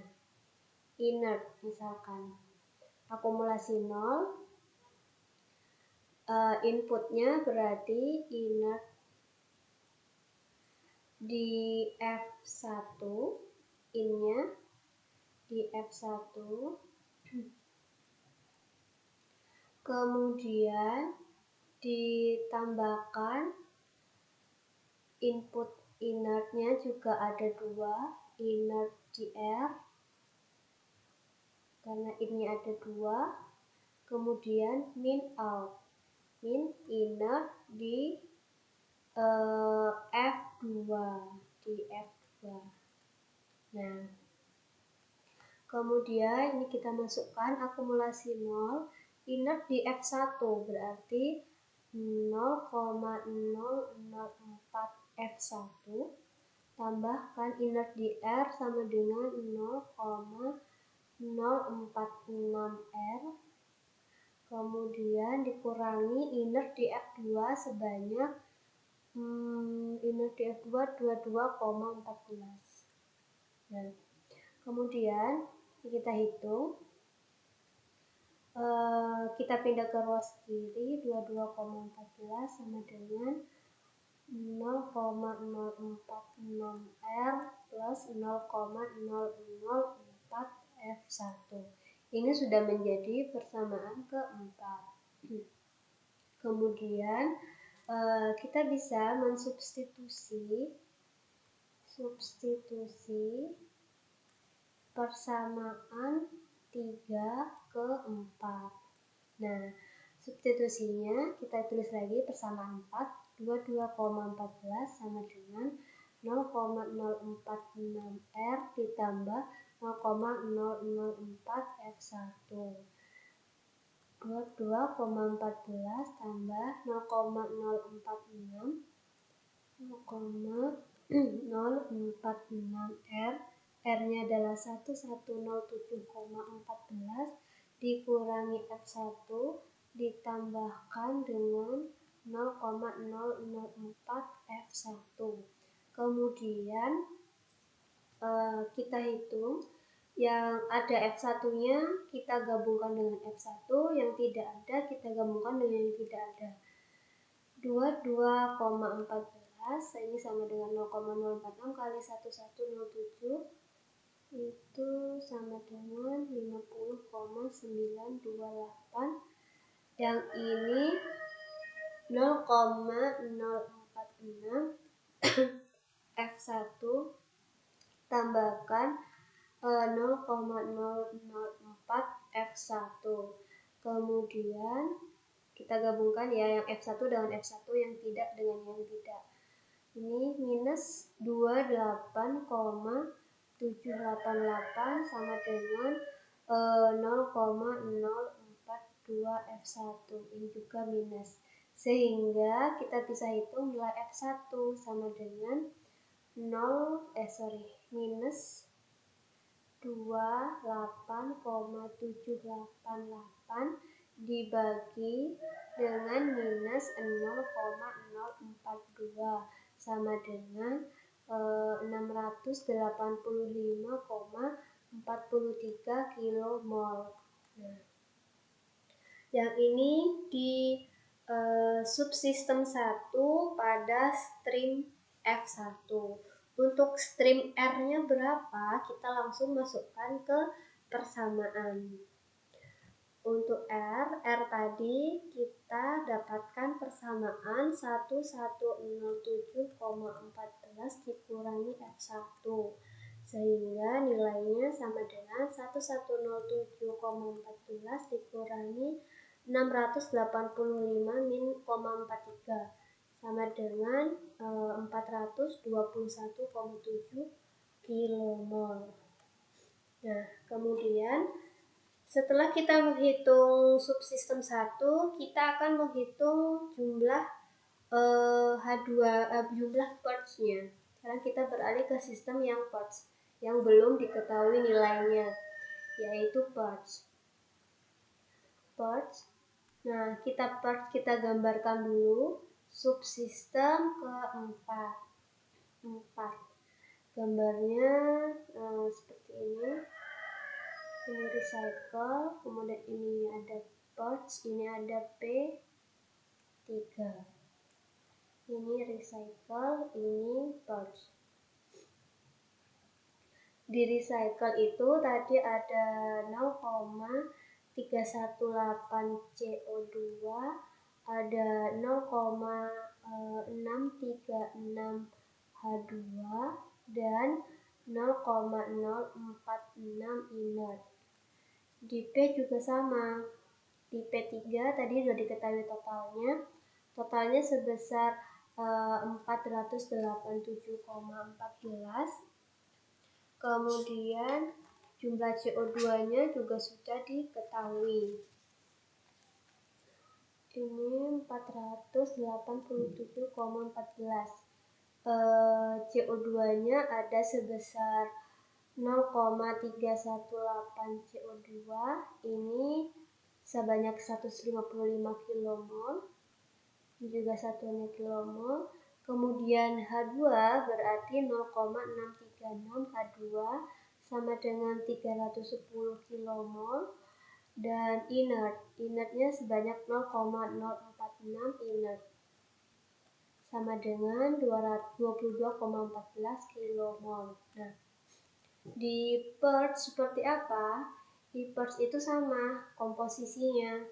Inert misalkan. Akumulasi 0. Inputnya berarti inert di F1, innya di F1, kemudian ditambahkan input inertnya juga ada 2, inert di R, karena ini ada 2, kemudian min out, min inert di F2, di F2. Nah, kemudian ini kita masukkan akumulasi 0, inert di F1 berarti 0,004 F1 tambahkan inert di R sama dengan 0,046 R, kemudian dikurangi inert di F2 sebanyak inert di F2 22,14. Nah, kemudian kita hitung, kita pindah ke ruas kiri, 22,14 sama dengan 0,046 R plus 0,004 F1. Ini sudah menjadi persamaan keempat. Kemudian kita bisa mensubstitusi persamaan 3 ke 4. Nah, substitusinya kita tulis lagi persamaan 4, 22,14 sama dengan 0,046 R ditambah 0,004 F1. 22,14 tambah 0,046 R, R-nya adalah 1107,14 dikurangi F1 ditambahkan dengan 0,004 F1. Kemudian kita hitung yang ada F1-nya kita gabungkan dengan F1, yang tidak ada kita gabungkan dengan yang tidak ada. 22,14 ini sama dengan 0,046 kali 1107 itu sama dengan 50,928. Yang ini 0,046 F1 tambahkan 0,004 F1. Kemudian kita gabungkan ya yang F1 dengan F1, yang tidak dengan yang tidak. Ini minus 28,788 sama dengan 0,042 F1. Ini juga minus. Sehingga kita bisa hitung nilai F1 sama dengan minus 28,788 dibagi dengan minus 0,042 sama dengan 685,43 kilomol. Nah, yang ini di subsistem 1 pada stream F1. Untuk stream R-nya berapa, kita langsung masukkan ke persamaan. Untuk R tadi kita dapatkan persamaan 1107,14 dikurangi F1. Sehingga nilainya sama dengan 1107,14 dikurangi 685,43 sama dengan 421,7 kilomol. Nah, kemudian setelah kita menghitung subsistem 1, kita akan menghitung jumlah jumlah parts-nya. Sekarang kita beralih ke sistem yang parts, yang belum diketahui nilainya, yaitu parts. Nah, kita gambarkan dulu subsistem keempat. Gambarnya seperti ini. Ini recycle, kemudian ini ada parts, ini ada P3. Ini recycle, ini parts. Di recycle itu tadi ada 0,318 CO2, ada 0,636 H2 dan 0,046 inert. Di P juga sama. Di P3 tadi sudah diketahui totalnya. Totalnya sebesar 487,14. Kemudian jumlah CO2-nya juga sudah diketahui. Ini 487,14. CO2-nya ada sebesar 0,318 CO2. Ini sebanyak 155 kilomol. Juga satuannya kilomol. Kemudian H2 berarti 0,636 H2 sama dengan 310 kilomol. Dan inertnya sebanyak 0,046 inert sama dengan 22,14 kilomol. Nah, di parts seperti apa? Di parts itu sama komposisinya,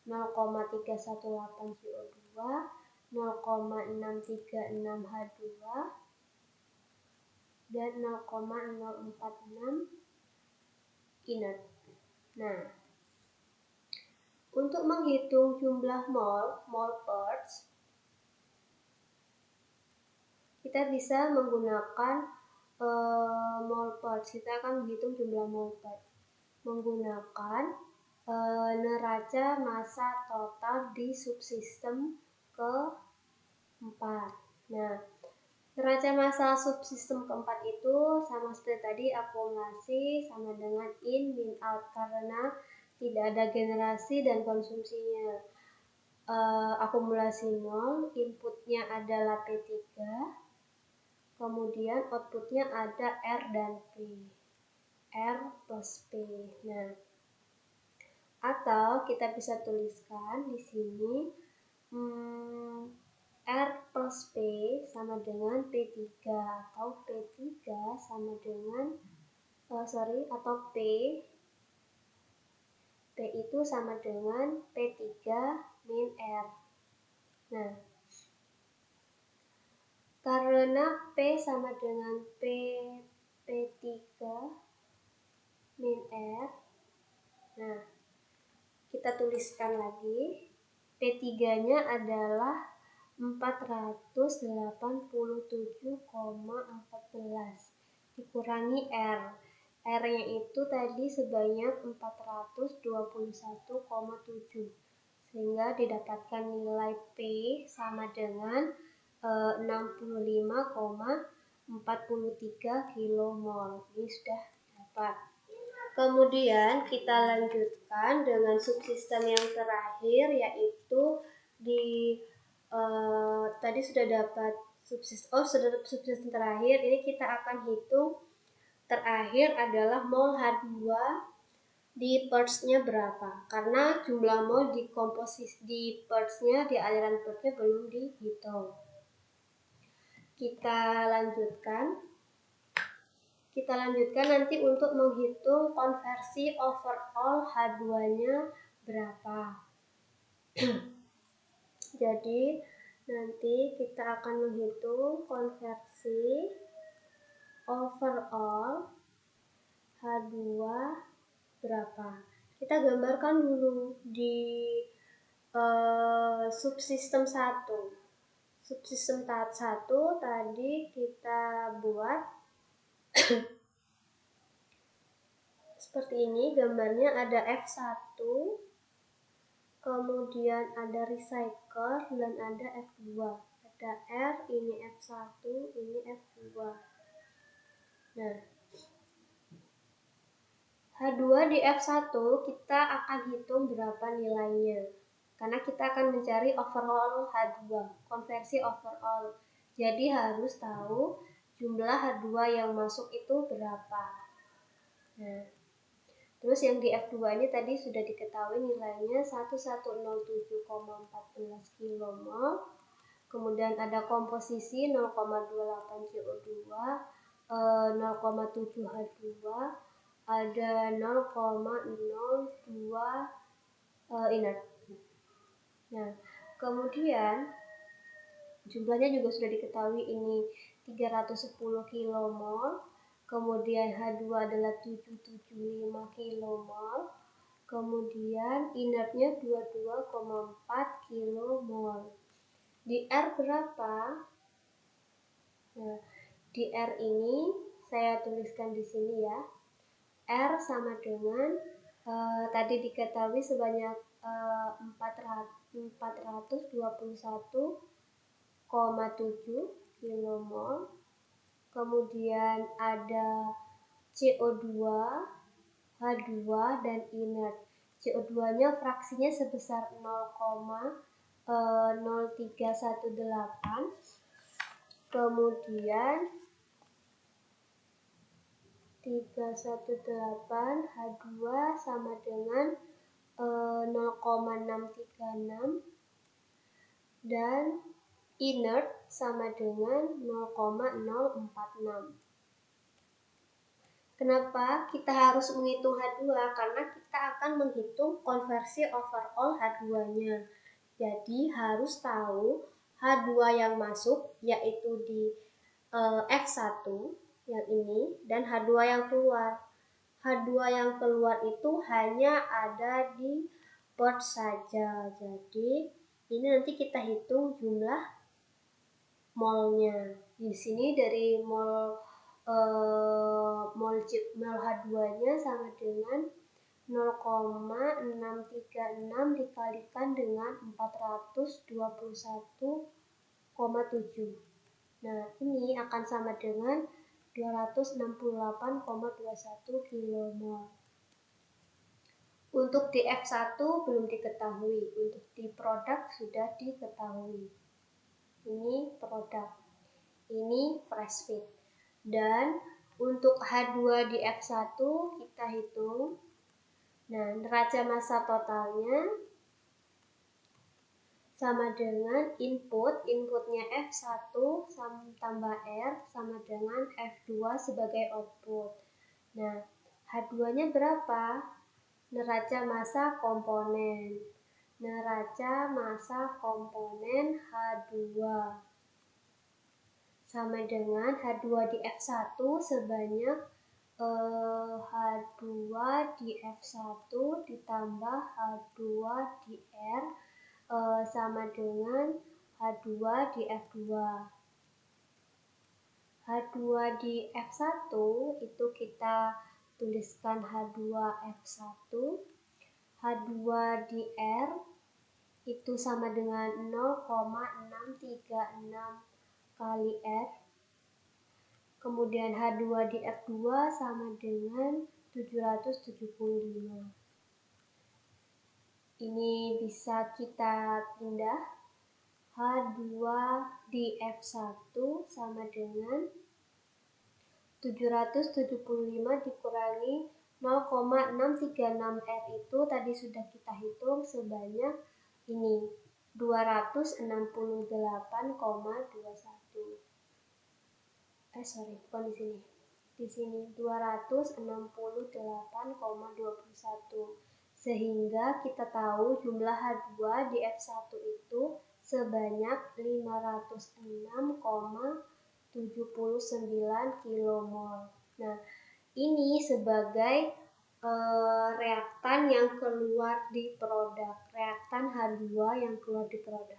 0,318 CO2, 0,636 H2 dan 0,046 inert. Nah, untuk menghitung jumlah mol parts, kita bisa menggunakan mol parts. Kita akan menghitung jumlah mol parts menggunakan neraca massa total di subsistem keempat. Nah, neraca massa subsistem keempat itu sama seperti tadi, akumulasi sama dengan in min out karena tidak ada generasi dan konsumsinya. Akumulasi 0, inputnya adalah P3, kemudian outputnya ada R dan P, R plus P. Nah, atau kita bisa tuliskan di sini R plus P sama dengan P3 atau P3 sama dengan atau P itu sama dengan P3 min R. Nah, karena P sama dengan P3 min R, nah kita tuliskan lagi, P3-nya adalah 487,14 dikurangi R. R-nya itu tadi sebanyak 421,7, sehingga didapatkan nilai P sama dengan 65,43 kilomol. Ini sudah dapat. Kemudian kita lanjutkan dengan subsistem yang terakhir, yaitu tadi sudah dapat subsistem terakhir. Ini kita akan hitung terakhir adalah mol H2 di purge-nya berapa, karena jumlah mol di komposisi di purge-nya, di aliran purge-nya belum dihitung. Kita lanjutkan nanti untuk menghitung konversi overall H2-nya berapa. Jadi nanti kita akan menghitung konversi overall H2 berapa. Kita gambarkan dulu di subsistem 1. Subsistem tahap 1 tadi kita buat seperti ini gambarnya, ada F1, kemudian ada recycle dan ada F2. Ada R, ini F1, ini F2. Nah, H2 di F1 kita akan hitung berapa nilainya, karena kita akan mencari overall H2, konversi overall. Jadi harus tahu jumlah H2 yang masuk itu berapa. Nah, terus yang di F2 ini tadi sudah diketahui nilainya 1107,14 kilomol. Kemudian ada komposisi 0,28 CO2, 0,7 H2, ada 0,02 inert. Nah, kemudian jumlahnya juga sudah diketahui, ini 310 kilomol. Kemudian H2 adalah 775 kilomol. Kemudian inertnya 22,4 kilomol. Di R berapa? Nah, di R ini saya tuliskan di sini ya. R sama dengan tadi diketahui sebanyak 421,7 kilomol. Kemudian ada CO2, H2 dan inert. CO2-nya fraksinya sebesar 0,0318. Kemudian 318 H2 sama dengan 0,636 dan inert sama dengan 0,046. Kenapa kita harus menghitung H2? Karena kita akan menghitung konversi overall H2-nya. Jadi harus tahu H2 yang masuk, yaitu di F1 yang ini, dan H2 yang keluar. H2 yang keluar itu hanya ada di purge saja. Jadi ini nanti kita hitung jumlah molnya. Di sini dari mol H2-nya sama dengan 0,636 dikalikan dengan 421,7. Nah, ini akan sama dengan 268,21 kmol. Untuk di F1 belum diketahui, untuk di produk sudah diketahui. Ini produk, ini fresh feed. Dan untuk H2 di F1 kita hitung. Nah, neraca massa totalnya sama dengan inputnya F1 tambah R sama dengan F2 sebagai output. Nah, H2-nya berapa? Neraca massa komponen. Neraca massa komponen H2 sama dengan H2 di F1 sebanyak H2 di F1 ditambah H2 di R sama dengan H2 di F2. H2 di F1 itu kita tuliskan H2 F1. H2 di R itu sama dengan 0,636 kali R. Kemudian H2 di F2 sama dengan 775. Ini bisa kita pindah. H2 di F1 sama dengan 775 dikurangi 0,636 R itu tadi sudah kita hitung sebanyak ini 268,21. Bukan di sini. Di sini 268,21. Sehingga kita tahu jumlah H2 di F1 itu sebanyak 506,79 kmol. Nah, ini sebagai reaktan yang keluar di produk, reaktan H2 yang keluar di produk.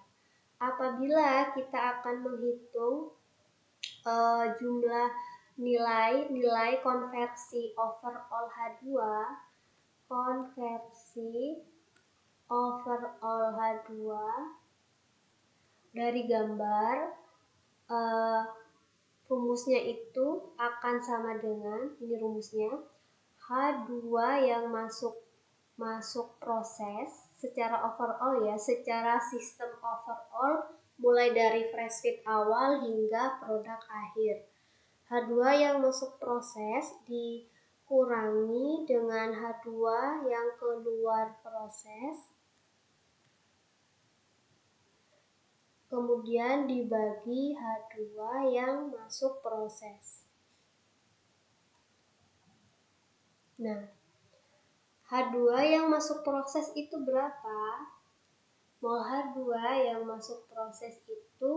Apabila kita akan menghitung jumlah nilai konversi overall H2, dari gambar rumusnya itu akan sama dengan, ini rumusnya, H2 yang masuk proses secara overall ya, secara sistem overall mulai dari fresh feed awal hingga produk akhir. H2 yang masuk proses dikurangi dengan H2 yang keluar proses, kemudian dibagi H2 yang masuk proses. Nah, H2 yang masuk proses itu berapa? Mol H2 yang masuk proses itu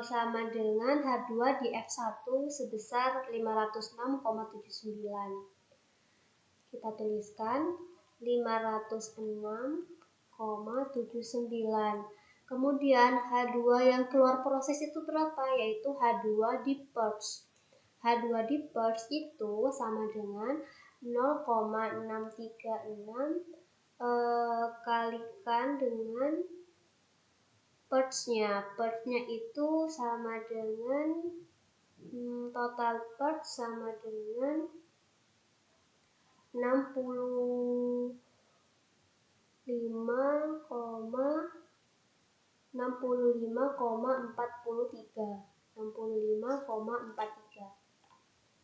sama dengan H2 di F1 sebesar 506,79. Kita tuliskan 506,79. Kemudian H2 yang keluar proses itu berapa? Yaitu H2 di purge. H2 di purge itu sama dengan 0,636 kalikan dengan purge-nya. Purge-nya itu sama dengan total purge sama dengan 65,43.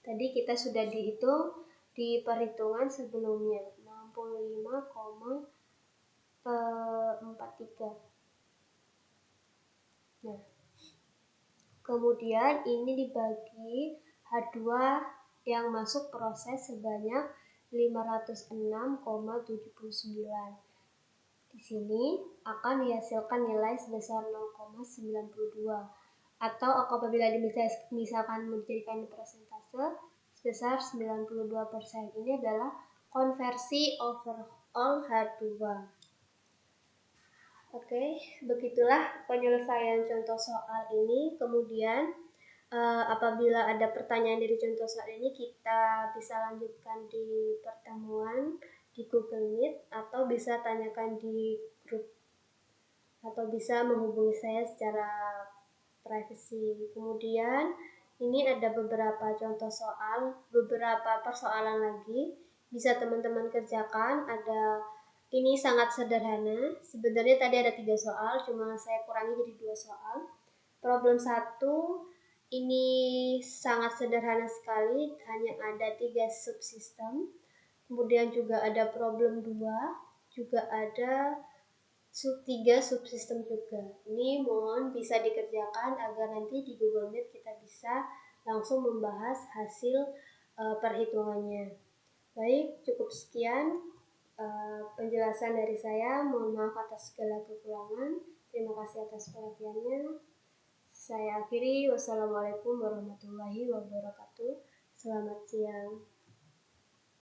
Tadi kita sudah dihitung di perhitungan sebelumnya 65,43. Nah, kemudian ini dibagi H2 yang masuk proses sebanyak 506,79. Di sini akan dihasilkan nilai sebesar 0,92 atau apabila misalkan menjadikan persentase sebesar 92%. Ini adalah konversi overall H2. Oke, begitulah penyelesaian contoh soal ini. Kemudian Apabila ada pertanyaan dari contoh soal ini, kita bisa lanjutkan di pertemuan di Google Meet atau bisa tanyakan di grup atau bisa menghubungi saya secara privasi. Kemudian ini ada beberapa contoh soal, beberapa persoalan lagi bisa teman-teman kerjakan. Ini sangat sederhana. Sebenarnya tadi ada 3 soal, cuma saya kurangi jadi 2 soal. Problem 1 ini sangat sederhana sekali, hanya ada 3 subsistem. Kemudian juga ada problem 2, juga ada 3 subsistem juga. Ini mohon bisa dikerjakan agar nanti di Google Meet kita bisa langsung membahas hasil perhitungannya. Baik, cukup sekian penjelasan dari saya. Mohon maaf atas segala kekurangan. Terima kasih atas perhatiannya. Saya akhiri. Wassalamualaikum warahmatullahi wabarakatuh. Selamat siang.